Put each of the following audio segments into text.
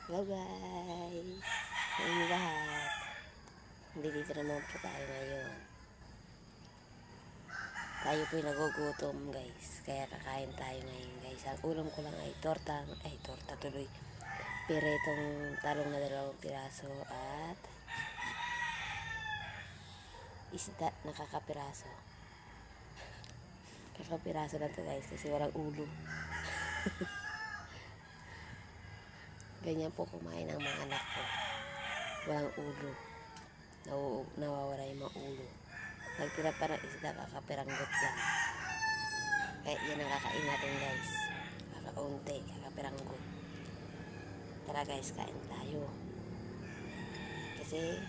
Hello guys! Sa inyo lahat. Dito naman po tayo ngayon. Tayo po'y nagugutom guys. Kaya kakain tayo ngayon guys. Ang ulam ko lang ay torta tuloy. Piretong talong na 2 piraso at isda na kakapiraso. Kakapiraso na to guys kasi walang ulo. Ganyan po kumain ang mga anak ko. Walang ulo. Nawawala yung mga ulo. Nagtira pa ng isda, kakapiranggot lang. Kaya yan ang kakain natin guys. Kakaunti, kakapiranggot. Tara guys, kain tayo. Kasi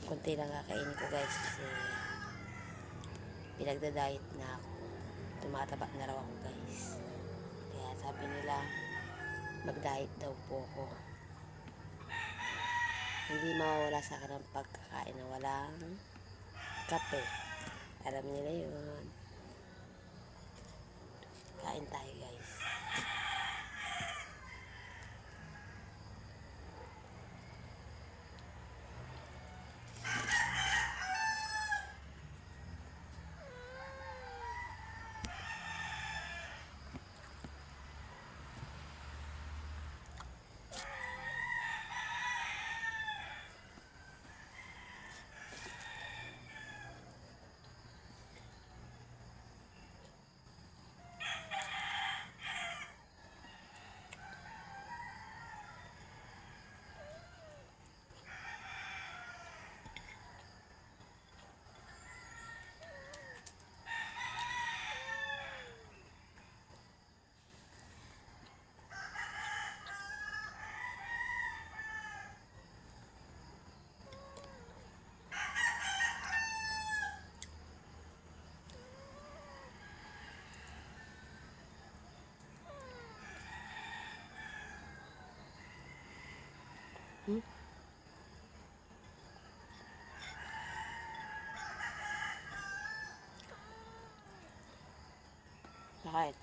kunti lang kakainin ko guys. Kasi pinagda-diet na ako. Tumataba na raw ako guys. Kaya sabi nila, mag-diet daw po ako. Hindi mawawala sa akin ang pagkakain na walang kape. Alam niyo na yun. Kain tayo guys. Bakit?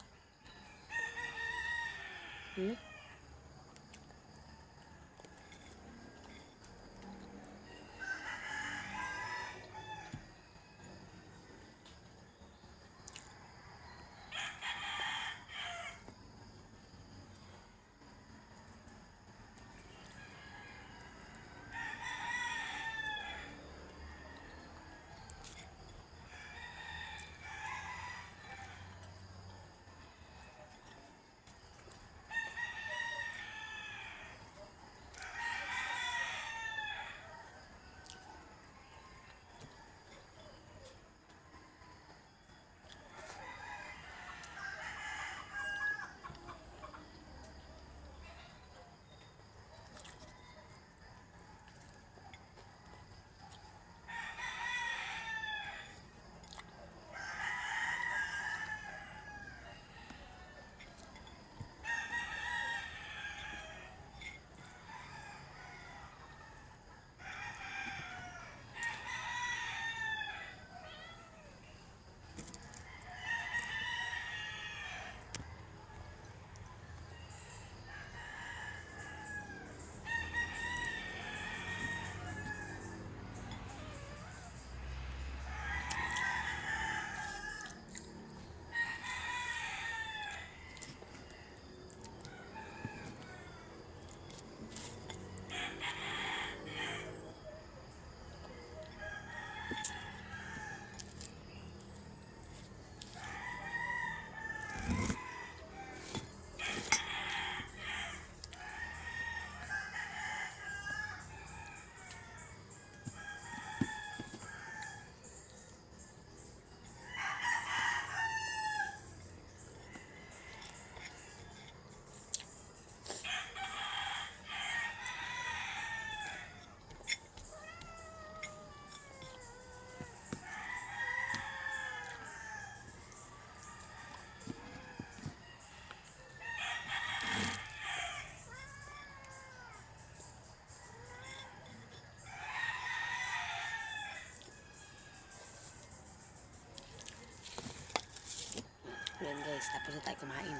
Yan guys, tapos na tayo kumain.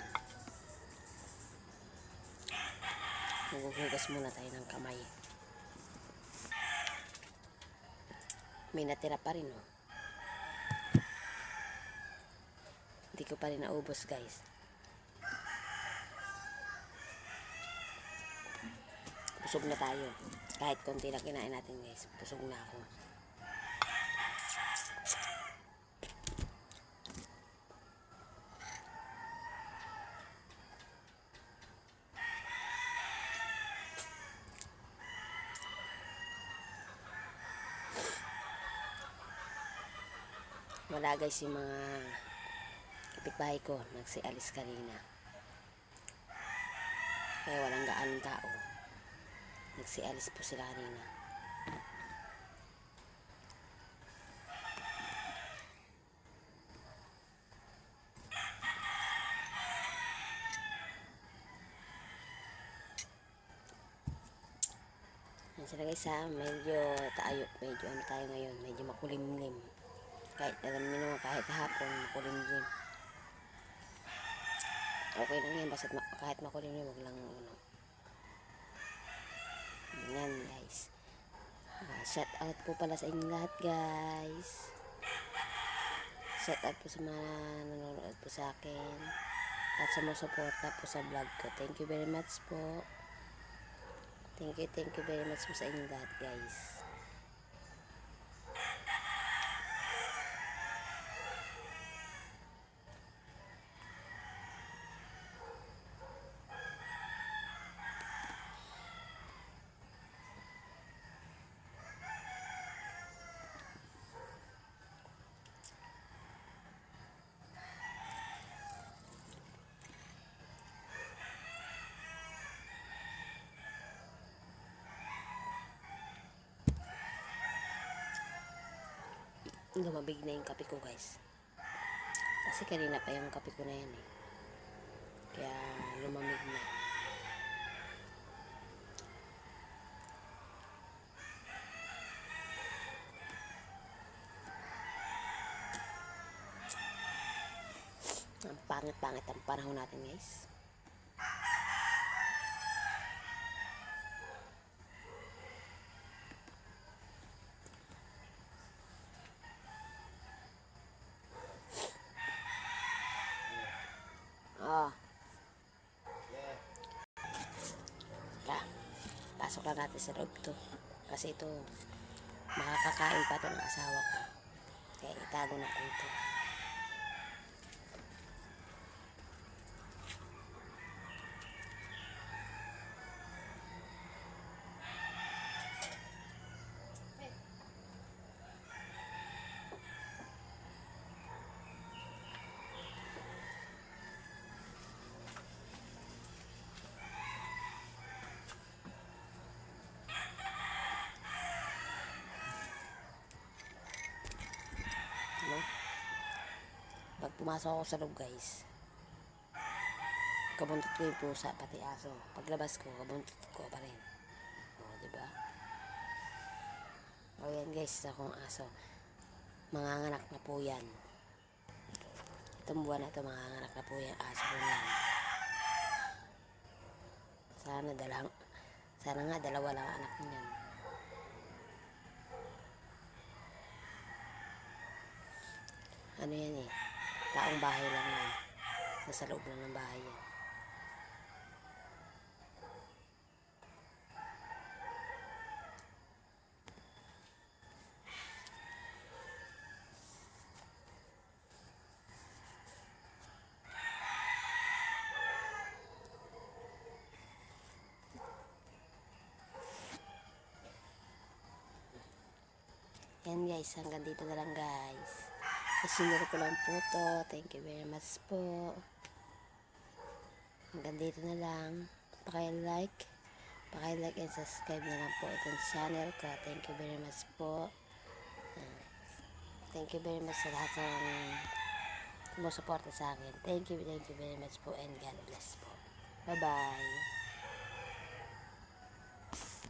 Maghuhugas muna tayo ng kamay. May natira pa rin, oh. Hindi ko pa rin naubos, guys. Busog na tayo. Kahit konti lang kinain natin, guys. Busog na ako. Wala, guys, yung mga kapitbahay ko nagsialis kanina. Kaya walang gaanong tao. Nagsialis po sila kanina. Yan sila, guys, ha. Medyo ano tayo ngayon. Medyo makulimlim. Kahit alam niyo naman, kahit hapon makulimlim. Okay lang yan, basta kahit makulimlim, wag lang ano. Yan, guys. Shout out po pala sa inyo lahat, guys. Shout out po sa mga nanonood po sa akin at sa mga suporta po sa vlog ko. Thank you very much po. Thank you very much po sa inyo lahat, guys. Lumabig na yung kape ko, guys. Kasi kanina pa yung kape ko na yan, eh. Kaya lumamig na. Ang pangit-pangit ang panahon natin, guys. Pasok lang natin sa loob to. Kasi ito, makakakain pa ito ng asawa ko. Kaya itago na ko ito. Pag pumasok ako sa loob, guys, kabuntot ko yung pusa, pati aso. Paglabas ko, kabuntot ko pa rin. O, diba? O, yan, guys, akong aso. Manganganak na po yan. Itong buwan na ito, manganganak na po yan. Aso po yan. Sana nga, dalawa lang anak niyan. Ano yan, eh? Taong bahay lang yan. Nasa loob lang ng bahay yan. Yan, guys, hanggang dito na lang, guys. Isinuro ko lang po to. Thank you very much po. Hanggang dito na lang. Paki-like and subscribe na lang po itong channel ko. Thank you very much po. Thank you very much sa lahat ng sumusuporta sa akin. Thank you very much po, and God bless po. Bye-bye.